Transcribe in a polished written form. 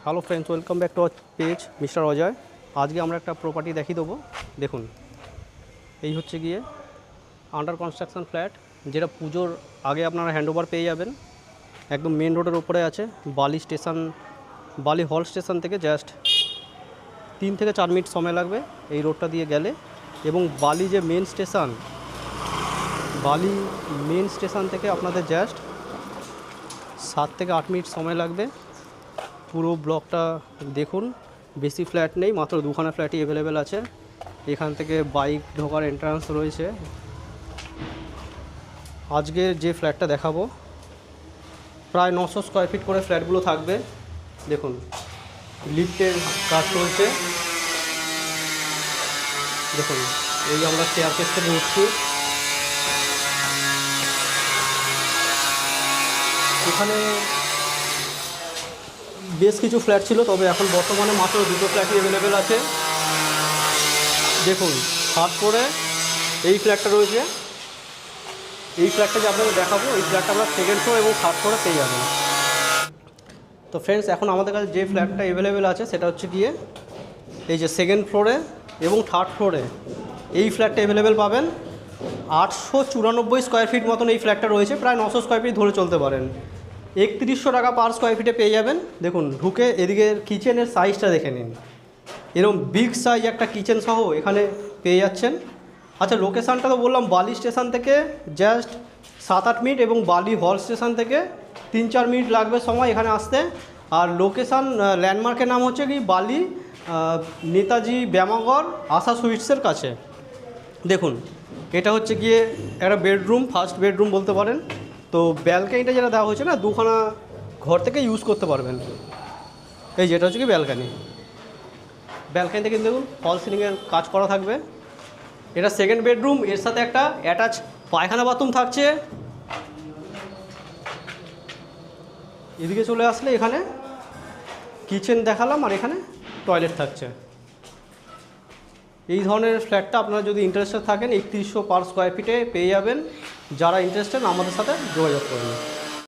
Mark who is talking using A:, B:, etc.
A: Hello friends, welcome back to our page mister Ajay. আজকে আমরা একটা প্রপার্টি দেখিয়ে দেবো। দেখুন, এই হচ্ছে গিয়ে আন্ডার কনস্ট্রাকশন ফ্ল্যাট, যেটা পুজোর আগে আপনারা হ্যান্ডওভার পেয়ে যাবেন। একদম মেন রোডের ওপরে আছে। বালি হল স্টেশন থেকে জাস্ট 3 থেকে 4 মিনিট সময় লাগবে এই রোডটা দিয়ে গেলে। এবং বালি মেন স্টেশন থেকে আপনাদের জাস্ট 7 থেকে 8 মিনিট সময় লাগবে। পুরো ব্লকটা দেখুন, বেশি ফ্ল্যাট নেই, মাত্র 2খানা ফ্ল্যাটই অ্যাভেলেবেল আছে। এখান থেকে বাইক ঢোকার এন্ট্রান্স রয়েছে। আজকে যে ফ্ল্যাটটা দেখাবো প্রায় 900 স্কোয়ার ফিট করে ফ্ল্যাটগুলো থাকবে। দেখুন, লিফটের কাজ চলছে। দেখুন, এই আমরা স্টেয়ারকেস থেকে উঠছি। এখানে বেশ কিছু ফ্ল্যাট ছিল, তবে এখন বর্তমানে মাত্র 2টো ফ্ল্যাটই অ্যাভেলেবেল আছে। দেখুন, 3rd ফ্লোরে এই ফ্ল্যাটটা রয়েছে। এই ফ্ল্যাটটা যে আপনাদের দেখাবো, এই ফ্ল্যাটটা আমরা 2nd ফ্লোর এবং 3rd ফ্লোরে পেয়ে যাবেন। তো ফ্রেন্ডস, এখন আমাদের কাছে যে ফ্ল্যাটটা অ্যাভেলেবেল আছে সেটা হচ্ছে গিয়ে এই যে 2nd ফ্লোরে এবং 3rd ফ্লোরে এই ফ্ল্যাটটা অ্যাভেলেবেল পাবেন। 894 স্কোয়ার ফিট মতন এই ফ্ল্যাটটা রয়েছে, প্রায় 900 স্কোয়ার ফিট ধরে চলতে পারেন। 3100 টাকা পার স্কোয়ার ফিটে পেয়ে যাবেন। দেখুন, ঢুকে এদিকে কিচেনের সাইজটা দেখে নিন। এরকম বিগ সাইজ একটা কিচেন সহ এখানে পেয়ে যাচ্ছেন। আচ্ছা, লোকেশানটা তো বললাম, বালি স্টেশন থেকে জাস্ট 7-8 মিনিট এবং বালি হল স্টেশন থেকে 3-4 মিনিট লাগবে সময় এখানে আসতে। আর লোকেশান ল্যান্ডমার্কের নাম হচ্ছে কি বালি নেতাজি ব্যায়ামাগর আশা সুইটসের কাছে। দেখুন, এটা হচ্ছে গিয়ে একটা বেডরুম, ফার্স্ট বেডরুম বলতে পারেন। তো ব্যালকানিটা যেটা দেওয়া হয়েছে না, 2খানা ঘর থেকে ইউজ করতে পারবেন। এই যেটা হচ্ছে কি ব্যালকানি থেকে কিন্তু দেখুন ফল সিলিংয়ের কাজ করা থাকবে। এটা 2nd বেডরুম, এর সাথে একটা অ্যাটাচ পায়খানা বাথরুম থাকছে। এদিকে চলে আসলে এখানে কিচেন দেখালাম, আর এখানে টয়লেট থাকছে। এই ধরনের ফ্ল্যাটটা আপনারা যদি ইন্টারেস্টেড থাকেন 3100 পার স্কোয়ার ফিটে পেয়ে যাবেন। যারা ইন্টারেস্টেড আমাদের সাথে যোগাযোগ করবেন।